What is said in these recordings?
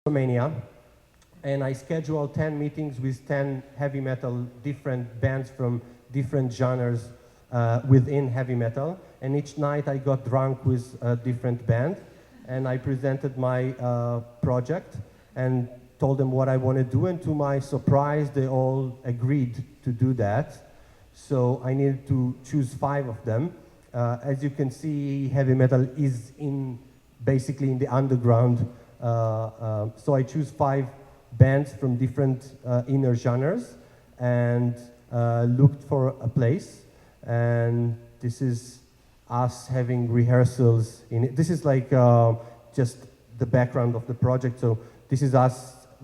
Romania, and I scheduled 10 meetings with 10 heavy metal different bands from different genres within heavy metal. And each night I got drunk with a different band, and I presented my project and told them what I want to do, and to my surprise, they all agreed to do that. So I needed to choose 5 of them. As you can see, heavy metal is basically in the underground. So I choose 5 bands from different inner genres and looked for a place. And this is us having rehearsals in it. This is like just the background of the project. So this is us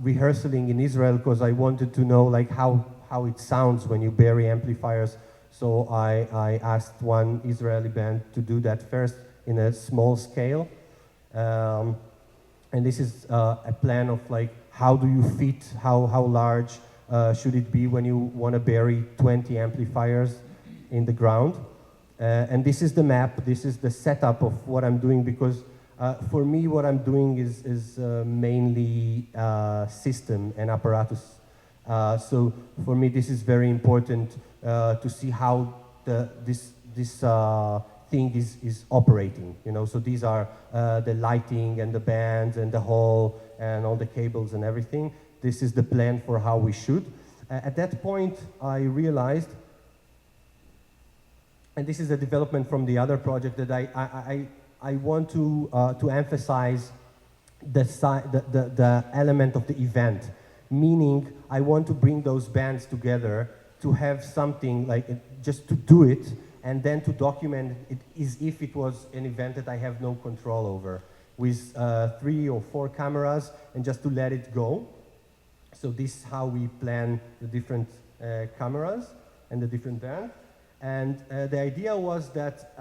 rehearsing in Israel because I wanted to know like how it sounds when you bury amplifiers. So I asked one Israeli band to do that first in a small scale. And this is a plan of like how do you fit, how large should it be when you want to bury 20 amplifiers in the ground. And this is the map, this is the setup of what I'm doing, because for me what I'm doing is mainly system and apparatus. So for me this is very important to see how this thing is operating, you know. So these are the lighting and the bands and the hall and all the cables and everything. This is the plan for how we should. At that point I realized, and this is a development from the other project, that I want to emphasize the element of the event. Meaning, I want to bring those bands together to have something like just to do it, and then to document it as if it was an event that I have no control over, with 3 or 4 cameras, and just to let it go. So this is how we plan the different cameras and the different bands. And the idea was that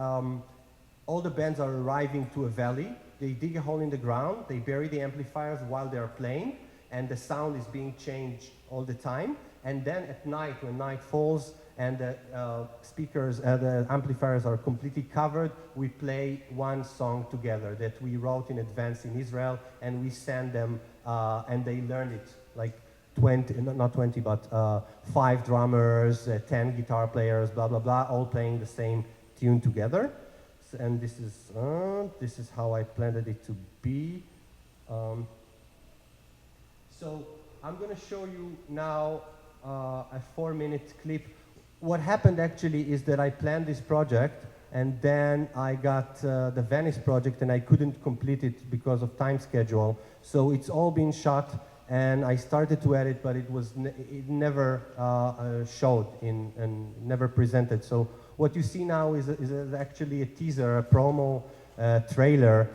all the bands are arriving to a valley. They dig a hole in the ground, they bury the amplifiers while they're playing, and the sound is being changed all the time. And then at night, when night falls and the speakers, the amplifiers are completely covered, we play one song together that we wrote in advance in Israel, and we send them, and they learn it, like 20, not 20, but 5 drummers, 10 guitar players, blah, blah, blah, all playing the same tune together. And this is how I planned it to be. So I'm going to show you now a 4-minute clip. What happened actually is that I planned this project, and then I got the Venice project, and I couldn't complete it because of time schedule. So it's all been shot, and I started to edit, but it never showed and never presented. So what you see now is actually a teaser, a promo trailer,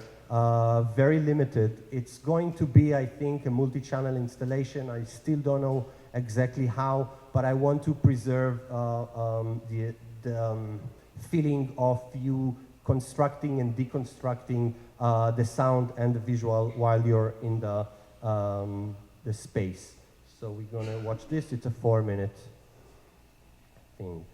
very limited. It's going to be, I think, a multi-channel installation. I still don't know exactly how, but I want to preserve the feeling of you constructing and deconstructing the sound and the visual while you're in the space. So we're gonna watch this. It's a 4-minute thing.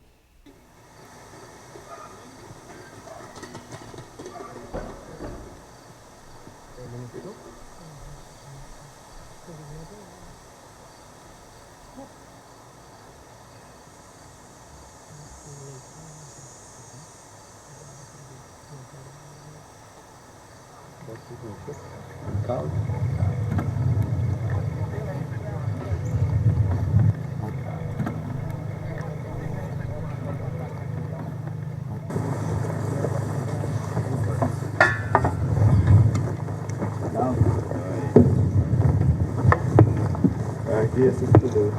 Yes, it's to do.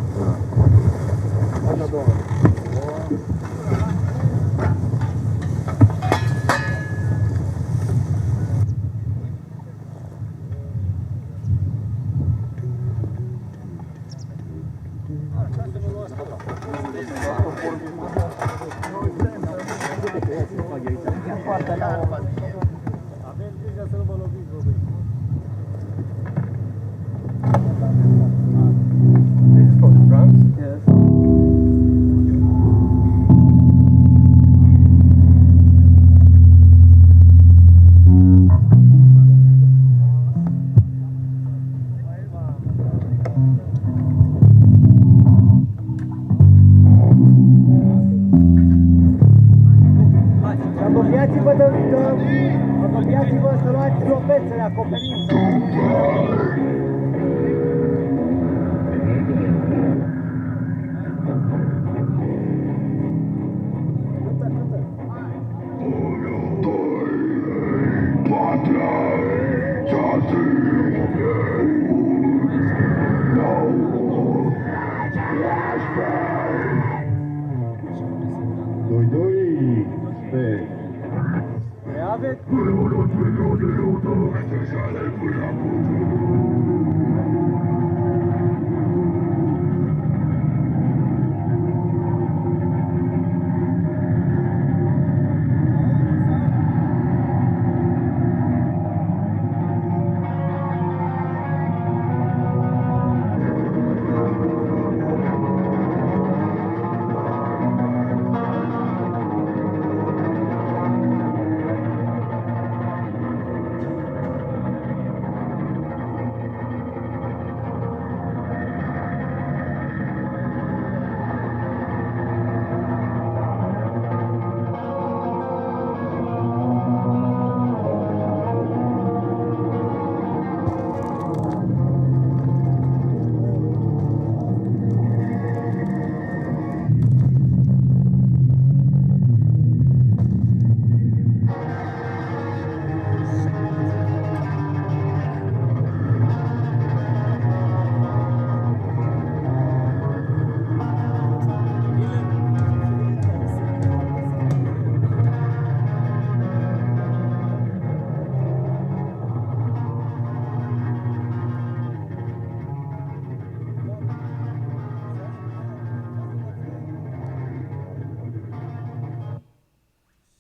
like.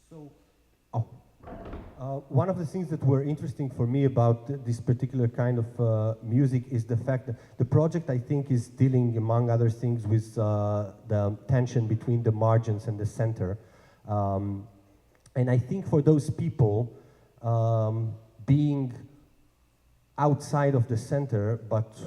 So, one of the things that were interesting for me about this particular kind of music is the fact that the project, I think, is dealing, among other things, with the tension between the margins and the center. And I think for those people, being outside of the center, but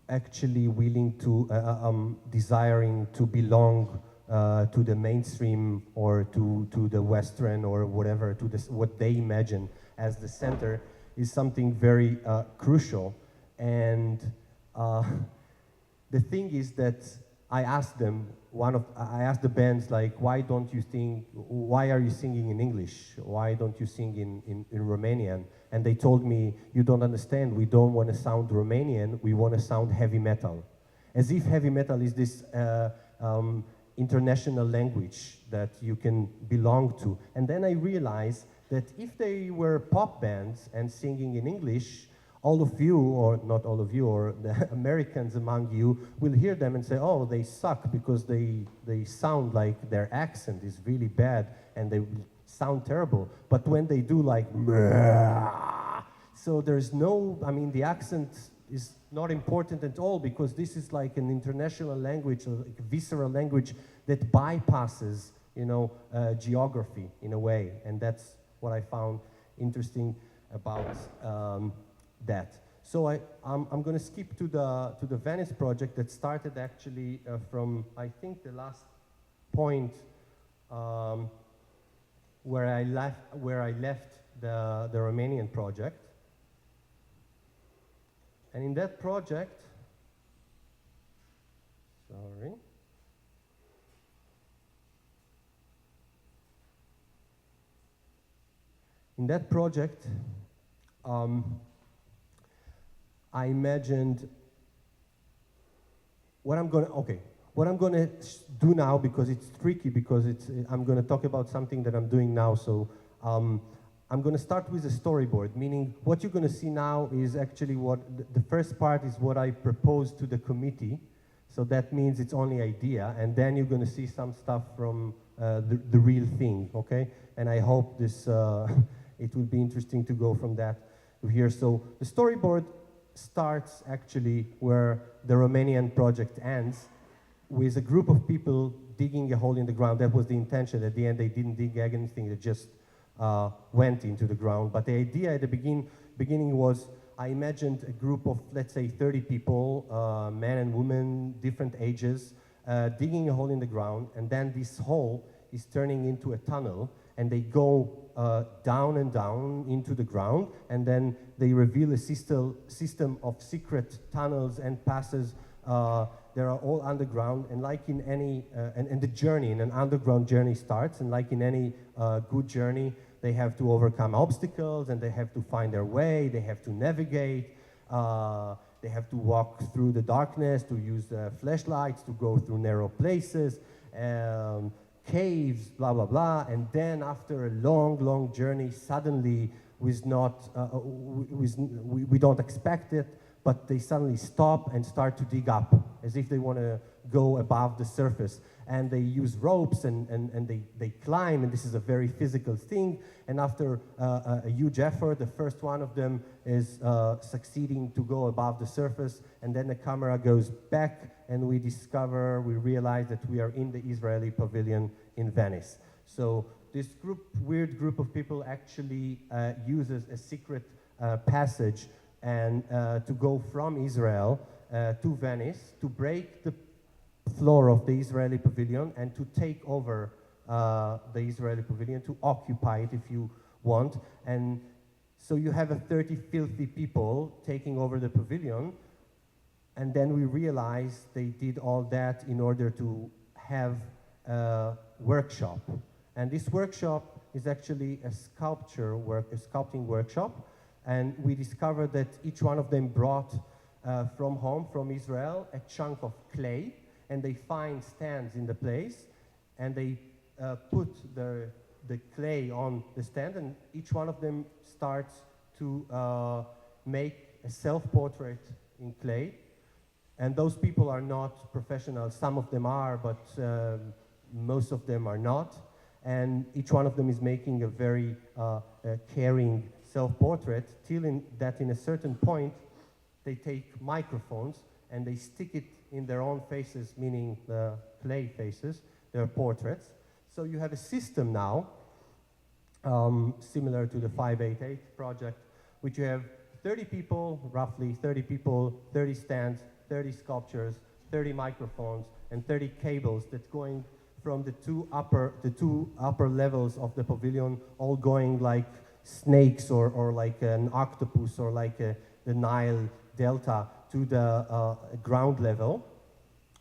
actually willing to, desiring to belong to the mainstream or to the Western or whatever, to this, what they imagine as the center, is something very crucial. And the thing is that I asked them, I asked the bands, like, why are you singing in English? Why don't you sing in Romanian? And they told me, you don't understand, we don't want to sound Romanian, we want to sound heavy metal. As if heavy metal is this international language that you can belong to. And then I realized that if they were pop bands and singing in English, all of you, or not all of you, or the Americans among you, will hear them and say, oh, they suck because they sound like their accent is really bad and they sound terrible. But when they do like, so there's no, I mean, the accent is not important at all, because this is like an international language, or like a visceral language that bypasses, you know, geography in a way. And that's what I found interesting about that. So I'm going to skip to the Venice project that started actually from, I think, the last point where I left the Romanian project. And in that project, sorry. In that project, I imagined what I'm gonna do now, because it's tricky, because I'm gonna talk about something that I'm doing now. So I'm gonna start with a storyboard, meaning what you're gonna see now is actually what the first part is what I proposed to the committee. So that means it's only idea, and then you're gonna see some stuff from the real thing, okay? And I hope this it will be interesting to go from that to here. So the storyboard starts actually where the Romanian project ends, with a group of people digging a hole in the ground. That was the intention. At the end, they didn't dig anything, they just went into the ground. But the idea at the beginning was, I imagined a group of, let's say, 30 people, men and women, different ages, digging a hole in the ground, and then this hole is turning into a tunnel, and they go down and down into the ground, and then they reveal a system of secret tunnels and passes. They are all underground, and like in any, and the journey, in an underground journey starts, and like in any good journey, they have to overcome obstacles, and they have to find their way, they have to navigate, they have to walk through the darkness, to use flashlights, to go through narrow places, caves, blah, blah, blah. And then after a long, long journey, suddenly we don't expect it, but they suddenly stop and start to dig up as if they want to go above the surface. And they use ropes and they climb, and this is a very physical thing. And after a huge effort, the first one of them is succeeding to go above the surface, and then the camera goes back, and we realize that we are in the Israeli pavilion in Venice. So this weird group of people actually uses a secret passage and to go from Israel to Venice, to break the floor of the Israeli pavilion and to take over the Israeli pavilion, to occupy it if you want. And so you have 30 filthy people taking over the pavilion, and then we realize they did all that in order to have a workshop. And this workshop is actually a sculpting workshop, and we discovered that each one of them brought from home, from Israel, a chunk of clay, and they find stands in the place, and they put the clay on the stand, and each one of them starts to make a self-portrait in clay. And those people are not professionals. Some of them are, but most of them are not. And each one of them is making a very caring self-portrait, till in a certain point, they take microphones and they stick it in their own faces, meaning the clay faces, their portraits. So you have a system now, similar to the 588 project, which you have 30 people, roughly 30 people, 30 stands, 30 sculptures, 30 microphones, and 30 cables that's going from the two upper levels of the pavilion, all going like snakes or like an octopus or like the Nile Delta, to the ground level.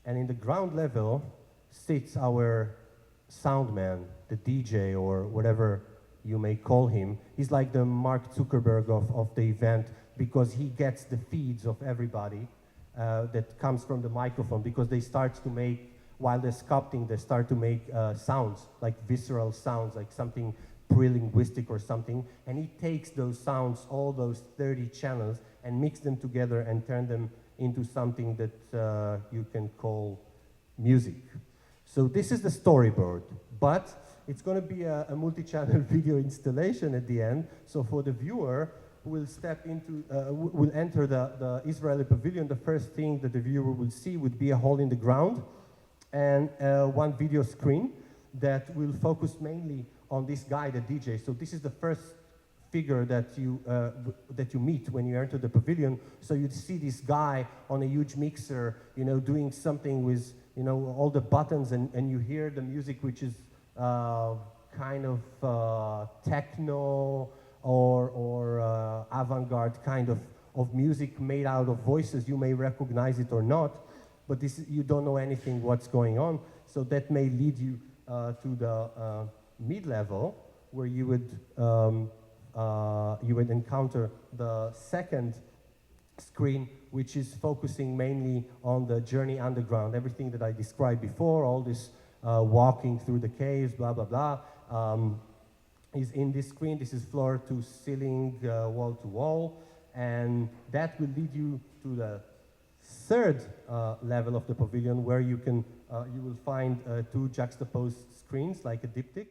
And in the ground level sits our sound man, the DJ, or whatever you may call him. He's like the Mark Zuckerberg of the event, because he gets the feeds of everybody that comes from the microphone, because they start to make, while they're sculpting, they start to make sounds, like visceral sounds, like something pre-linguistic or something, and he takes those sounds, all those 30 channels, and mix them together and turn them into something that you can call music. So this is the storyboard, but it's going to be a multi-channel video installation at the end. So for the viewer who will will enter the Israeli pavilion, the first thing that the viewer will see would be a hole in the ground and one video screen that will focus mainly on this guy, the DJ. So this is the first figure that you meet when you enter the pavilion. So you'd see this guy on a huge mixer, doing something with, all the buttons, and you hear the music, which is kind of techno or avant-garde kind of music made out of voices. You may recognize it or not, but you don't know anything what's going on. So that may lead you to the mid-level, where you would encounter the second screen, which is focusing mainly on the journey underground. Everything that I described before, all this walking through the caves, blah, blah, blah, is in this screen. This is floor to ceiling, wall to wall, and that will lead you to the third level of the pavilion, where you will find two juxtaposed screens, like a diptych.